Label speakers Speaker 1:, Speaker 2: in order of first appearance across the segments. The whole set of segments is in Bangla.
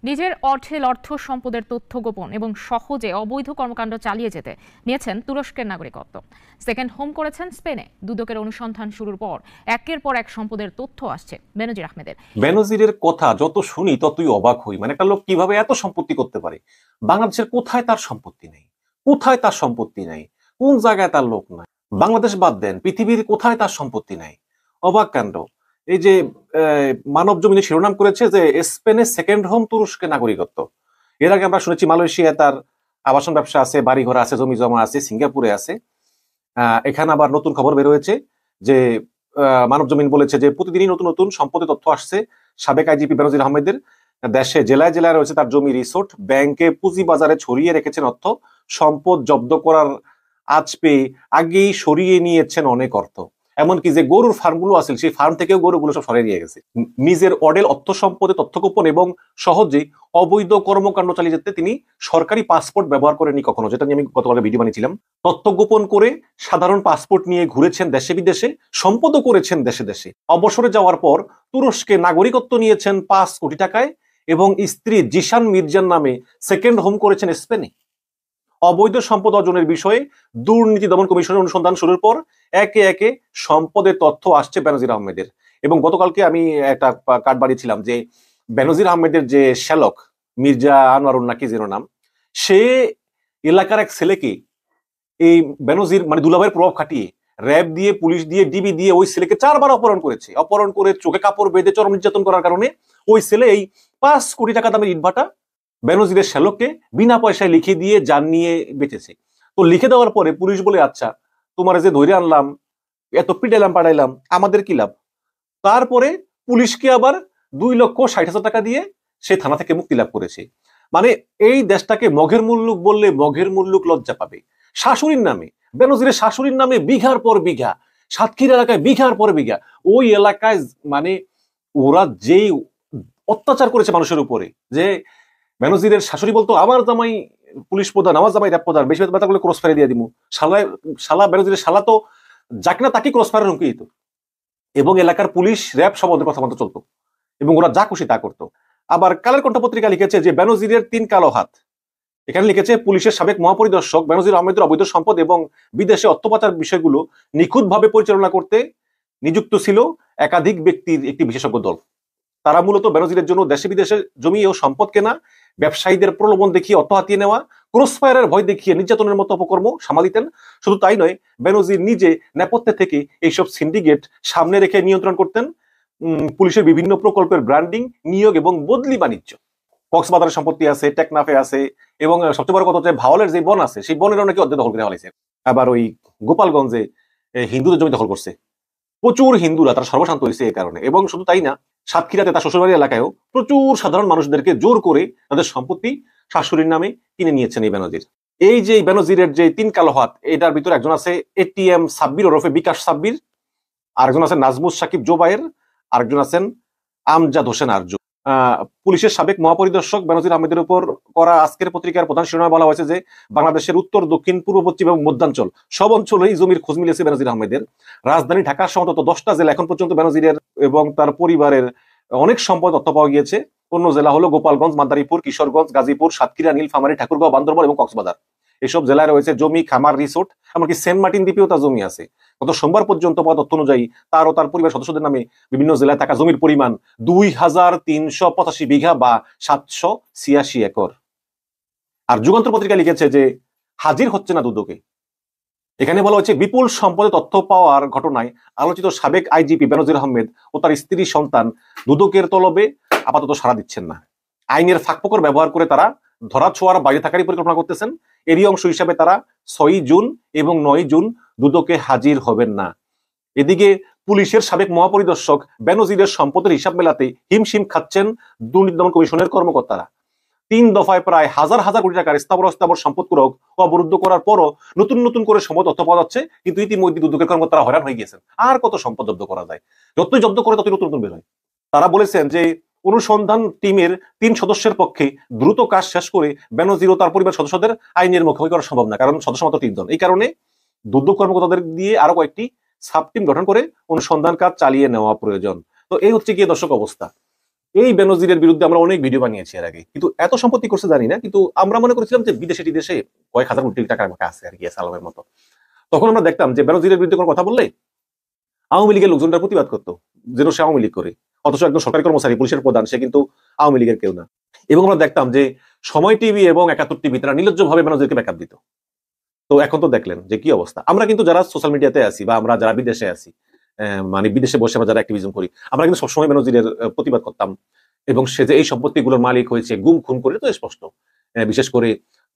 Speaker 1: নিজের অঢেল অর্থ সম্পদের তথ্য গোপন এবং সহজে অবৈধ কর্মকাণ্ড চালিয়ে যেতে নিয়েছেন তুরস্কের নাগরিকত্ব। সেকেন্ড হোম করেছেন স্পেনে। দুদকের অনুসন্ধান শুরুর পর একের পর এক সম্পদের তথ্য আসছে বেনজির আহমেদের।
Speaker 2: বেনজিরের কথা যত শুনি ততই অবাক হই। একটা লোক কিভাবে এত সম্পত্তি করতে পারে? বাংলাদেশের কোথায় তার সম্পত্তি নেই? কোথায় তার সম্পত্তি নাই? কোন জায়গায় তার লোক নাই? বাংলাদেশ বাদ দেন, পৃথিবীর কোথায় তার সম্পত্তি নাই? অবাক কাণ্ড। এই যে মানব জমিনে শিরোনাম করেছে যে স্পেনে সেকেন্ড হোম তুরস্কের নাগরিকত্ব। এর আগে আমরা শুনেছি মালয়েশিয়া তার আবাসন ব্যবসা আছে, বাড়িঘর আছে, জমি জমা আছে, সিঙ্গাপুরে আছে। এখানে আবার নতুন খবর বের হয়েছে যে মানব জমিন বলেছে যে প্রতিদিনই নতুন নতুন সম্পত্তি তথ্য আসছে সাবেক আইজিপি বেনজির আহমেদের। দেশে জেলায় জেলায় রয়েছে তার জমি, রিসোর্ট, ব্যাংকে, পুঁজি বাজারে ছড়িয়ে রেখেছেন অর্থ। সম্পদ জব্দ করার আজ পেয়ে আগেই সরিয়ে নিয়েছেন অনেক অর্থ। এমনকি যে গরুর ফার্মগুলো আছে সেই ফার্ম থেকেও গরুগুলো সব সরিয়ে নিয়ে গেছে। নিজের অডেল অর্থ সম্পদে তথ্য গোপন এবং সহজেই অবৈধ কর্মকাণ্ড চালিয়ে যেতে তিনি সরকারি পাসপোর্ট ব্যবহার করেনি কখনো, যেটা নিয়ে আমি গতকাল ভিডিও বানিয়েছিলাম। তথ্য গোপন করে সাধারণ পাসপোর্ট নিয়ে ঘুরেছেন দেশে বিদেশে, সম্পদও করেছেন দেশে দেশে। অবসরে যাওয়ার পর তুরস্কে নাগরিকত্ব নিয়েছেন 5 কোটি টাকায় এবং স্ত্রী জিশান মির্জার নামে সেকেন্ড হোম করেছেন স্পেনে। অবৈধ সম্পদ অর্জনের বিষয়ে দুর্নীতি দমন কমিশনের অনুসন্ধান শুরুর পর একে একে সম্পদের তথ্য আসছে বেনজির আহমেদের। এবং গতকালকে আমি একটা কার্ড বাড়িয়েছিলাম যে বেনজির আহমেদের যে শ্যালক মির্জা আনোয়ারুন নাকি যেন নাম, সে এলাকার এক ছেলেকে এই বেনজির দুলাভাইয়ের প্রভাব খাটিয়ে র্যাব দিয়ে, পুলিশ দিয়ে, ডিবি দিয়ে ওই ছেলেকে 4বার অপহরণ করেছে। অপহরণ করে চোখে কাপড় বেঁধে চরম নির্যাতন করার কারণে ওই ছেলে এই 5 কোটি টাকা দামের ইটভাটা বেনজিরের শ্যালককে বিনা পয়সায় লিখে দিয়ে যান নিয়ে বেঁচেছে। তো লিখে দেওয়ার পরে পুলিশ বলে, আচ্ছা তোমার যে ধরে আনলাম, এত পিটাইলাম পাঠাইলাম, আমাদের কি লাভ? তারপরে পুলিশকে আবার 2,60,000 টাকা দিয়ে সে থানা থেকে মুক্তি লাভ করেছে। এই দেশটাকে মঘের মুল্লুক বললে মঘের মুল্লুক লজ্জা পাবে। শাশুড়ির নামে, বেনজিরের শাশুড়ির নামে বিঘার পর বিঘা, সাতক্ষীরা এলাকায় বিঘার পর বিঘা, ওই এলাকায় ওরা যেই অত্যাচার করেছে মানুষের উপরে, যে বেনজিরের শাশুড়ি বলতো আমার জামাই পুলিশ প্রধান, আমার জামাই র্যাব প্রধান, বেশি ব্যথা করলে ক্রস ফায়ার দিয়ে দিব। শালা বেনজিরের শালা তো যাকে না তাকে ক্রস ফায়ার হুমকি দিত এবং এলাকার পুলিশ র্যাব সব ওদের কথা মতো চলতো এবং ওরা যা খুশি তা করতো। আবার কালের কণ্ঠ পত্রিকা লিখেছে যে বেনজিরের 3 কালো হাত। এখানে লিখেছে পুলিশের সাবেক মহাপরিদর্শক বেনজির আহমেদের অবৈধ সম্পদ এবং বিদেশে অর্থ পাচার বিষয়গুলো নিখুঁতভাবে পরিচালনা করতে নিযুক্ত ছিল একাধিক ব্যক্তির একটি বিশেষজ্ঞ দল। তারা মূলত বেনজিরের জন্য দেশে বিদেশে জমি ও সম্পদ কেনা, ব্যবসায়ীদের প্রলোভন দেখিয়ে অর্থ হাতিয়ে নেওয়া, ক্রসফায়ারের ভয় দেখিয়ে নির্যাতনের মতো অপকর্ম সামালিতেন। শুধু তাই নয়, বেনজির নিজে নেপথ্যে থেকে এইসব সিন্ডিকেট সামনে রেখে নিয়ন্ত্রণ করতেন পুলিশের বিভিন্ন প্রকল্পের ব্র্যান্ডিং, নিয়োগ এবং বদলি বাণিজ্য। কক্সবাজারের সম্পত্তি আছে, টেকনাফে আছে এবং সবচেয়ে বড় কথা হচ্ছে ভাওয়ালের যে বন আছে সেই বনের অনেকে অর্ধেক দখল করে ফেলেছে। আবার ওই গোপালগঞ্জে হিন্দুদের জমি দখল করছে। প্রচুর হিন্দুরা তারা সর্বশান্ত হয়েছে এই কারণে। এবং শুধু তাই না, সাতক্ষীরাতে তার শ্বশুরবাড়ি এলাকায়ও প্রচুর সাধারণ মানুষদেরকে জোর করে তাদের সম্পত্তি শাশুড়ির নামে কিনে নিয়েছেন এই বেনজির। এই যে বেনজিরের যে 3 কালো হাত, এটার ভিতরে একজন আছে এটিএম সাব্বির ওরফে বিকাশ সাব্বির, আরেকজন আছে নাজমুস সাকিব জোবায়ের, আরেকজন আছেন আমজাদ হোসেন আরজু। পুলিশের সাবেক মহাপরিদর্শক বেনজির আহমেদের উপর করা আজকের পত্রিকার প্রধান শিরোনামে বলা হয়েছে যে বাংলাদেশের উত্তর, দক্ষিণ, পূর্ব, পশ্চিম এবং মধ্যাঞ্চল সব অঞ্চলেই জমির খোঁজ মিলেছে বেনজির আহমেদের। রাজধানী ঢাকা সহ অন্তত 10টা জেলা এখন পর্যন্ত বেনজিরের এবং তার পরিবারের অনেক সম্পদ তথ্য পাওয়া গিয়েছে। অন্য জেলা হলো গোপালগঞ্জ, মাদারীপুর, কিশোরগঞ্জ, গাজীপুর, সাতক্ষীরা, নীলফামারী, ঠাকুরগাঁও, বান্দরবান এবং কক্সবাজার। এসব জেলায় রয়েছে জমি, খামার, রিসোর্ট, এমনকি সেন্ট মার্টিন দ্বীপেও তার জমি আছে। গত সোমবার পর্যন্ত পাওয়া তথ্য অনুযায়ী তার ও তার পরিবার সদস্যদের নামে বিভিন্ন জেলায় থাকা জমির পরিমাণ 2,385 বিঘা বা 786 একর। আর যুগান্তর পত্রিকা লিখেছে যে হাজির হচ্ছে না দুদকে। এখানে বলা হচ্ছে বিপুল সম্পদের তথ্য পাওয়ার ঘটনায় আলোচিত সাবেক আইজিপি বেনজির আহমেদ ও তার স্ত্রী সন্তান দুদকের তলবে আপাতত সাড়া দিচ্ছেন না। আইনের ফাঁকফোকর ব্যবহার করে তারা ধরা ছোঁয়ার বাইরে থাকারই পরিকল্পনা করতেছেন। এরই অংশ হিসাবে তারা 6 জুন এবং 9 জুন দুদকে হাজির হবেন না। এদিকে পুলিশের সাবেক মহাপরিদর্শক বেনজিরের সম্পদের হিসাব মেলাতে হিমশিম খাচ্ছেন দুর্নীতি দমন কমিশনের কর্মকর্তারা। 3 দফায় প্রায় হাজার হাজার কোটি টাকার স্থাবর সম্পদ ক্রয় অবরুদ্ধ করার পরও নতুন নতুন করে সম্পদ তথ্য পাওয়া যাচ্ছে, কিন্তু ইতিমধ্যে দুদকের কর্মকর্তারা হয়রান হয়ে গিয়েছেন। আর কত সম্পদ জব্দ করা যায়? যতই জব্দ করে ততই নতুন নতুন বের হয়। তারা বলেছেন যে অনুসন্ধান টিমের 3 সদস্যের পক্ষে দ্রুত কাজ শেষ করে বেনজির ও তার পরিবার সদস্যদের আইনের মুখোমুখি করা সম্ভব না, কারণ সদস্য মাত্র 3 জন। এই কারণে দুদক কর্মকর্তাদের দিয়ে আরো কয়েকটি সাব টিম গঠন করে অনুসন্ধান কাজ চালিয়ে নেওয়া প্রয়োজন। তো এই হচ্ছে গিয়ে দর্শক অবস্থা। এই বেনজিরের বিরুদ্ধে আমরা অনেক ভিডিও বানিয়েছি এর আগে, কিন্তু এত সম্পত্তি করছে জানি না, কিন্তু আমরা মনে করেছিলাম যে বিদেশে টিদেশে কয়েক হাজার কোটি টাকা আমাকে আছে আর কি সালামের মতো। তখন আমরা দেখতাম যে বেনজিরের বিরুদ্ধে কোনো কথা বললে আওয়ামী লীগের লোকজনরা প্রতিবাদ করতো, যেন সে আওয়ামী লীগ করে, অথচ একজন সরকারি কর্মচারী পুলিশের প্রধান, সে কিন্তু আওয়ামী লীগের কেউ না। এবং আমরা দেখতাম যে সময় টিভি এবং ৭১ টিভি তারা নির্লজ্জভাবে বেনজিরকে ব্যাকআপ দিত। তো এখন তো দেখলেন যে কি অবস্থা। আমরা কিন্তু যারা সোশ্যাল মিডিয়াতে আছি বা আমরা যারা বিদেশে আছি, মানে বিদেশে বসে আমরা যারা অ্যাক্টিভিজম করি, আমরা কিন্তু সবসময় বেনজিরের প্রতিবাদ করতাম। এবং সে যে এই সম্পত্তিগুলোর মালিক হয়েছে গুম খুন করে তো স্পষ্ট। বিশেষ করে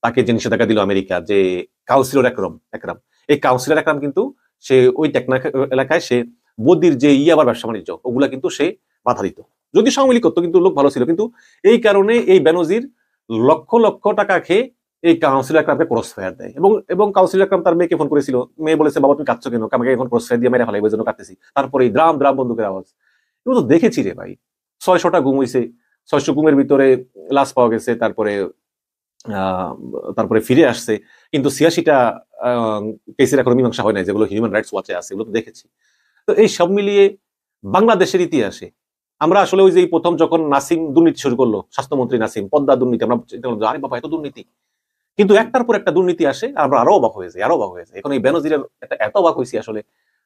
Speaker 2: তাকে যে নিষেধাজ্ঞা দিল আমেরিকা, যে কাউন্সিলর একরাম, এই কাউন্সিলর একরাম কিন্তু সে ওই টেকনাফ এলাকায় সে বদির যে ইয়াবার ব্যবসা বাণিজ্য ওগুলা কিন্তু সে বাধা দিত, যদি আওয়ামী লীগ করতো, কিন্তু লোক ভালো ছিল। কিন্তু এই কারণে এই বেনজির লক্ষ লক্ষ টাকা খেয়ে এই কাউন্সিলর একরামকে ক্রস ফায়ার দেয়। এবং কাউন্সিলর একরাম তার মেয়েকে ফোন করেছিল, মেয়ে বলেছে বাবা তুমি কাঁদছো কেন, আমাকে এখন ক্রস ফায়ার দিয়ে মেরে ফেলাইবো, এই জন্য কাঁদতেছি। তারপরে দ্রাম দ্রাম বন্দুকের আওয়াজ, এগুলো তো দেখেছি রে ভাই। ৬০০টা গুম হয়েছে, ৬০০ গুমের ভিতরে লাশ পাওয়া গেছে, তারপরে ফিরে আসছে, কিন্তু ৮৬টা কেসের এখন মীমাংসা হয় নাই, যেগুলো হিউম্যান রাইটস ওয়াচে আছে, এগুলো তো দেখেছি। তো এই সব মিলিয়ে বাংলাদেশের ইতিহাসে আমরা আসলে ওই যে প্রথম যখন নাসিম দুর্নীতি শুরু করলো, স্বাস্থ্যমন্ত্রী নাসিম, পদ্মা দুর্নীতি, আমরা চিন্তা করলাম আরে বাবা এত দুর্নীতি, কিন্তু একটার পর একটা দুর্নীতি আসে, আমরা আরো অবাক হয়ে যাই, আরো অবাক হয়ে যায়। এখন এই বেনজিরের এত অবাক হয়েছি আসলে,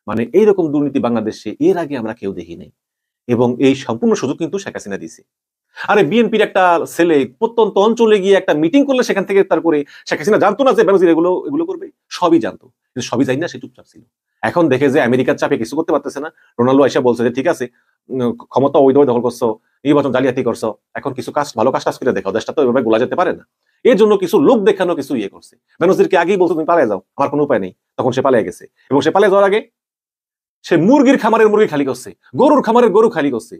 Speaker 2: মানে এইরকম দুর্নীতি বাংলাদেশে এর আগে আমরা কেউ দেখি নাই। এবং এই সম্পূর্ণ সুযোগ কিন্তু শেখ হাসিনা দিছে। আরে বিএনপির একটা ছেলে প্রত্যন্ত অঞ্চলে গিয়ে একটা মিটিং করলে সেখান থেকে তারপরে শেখ হাসিনা জানতো না যে বেনজির এগুলো করবে, সবই জানতো, কিন্তু সবই জানি না, সে চুপচাপ ছিল। এখন দেখে যে আমেরিকার চাপে কিছু করতে পারতেছে না, রোনাল্ডো আইসা বলছে যে ঠিক আছে ক্ষমতা অবৈধভাবে দখল করছো, নির্বাচন জালিয়াতি করছো, এখন কিছু কাজ ভালো কাজ করে দেখাও, দেশটা তো এভাবে গোলা যেতে পারে না। এর জন্য কিছু লোক দেখানো কিছু ইয়ে করছে। বেনজিরকে আগেই বলছো তুমি পালিয়ে যাও, আমার কোনো উপায় নেই, তখন সে পালিয়ে গেছে। এবং সে পালিয়ে যাওয়ার আগে সে মুরগির খামারের মুরগি খালি করছে, গরুর খামারের গরু খালি করছে।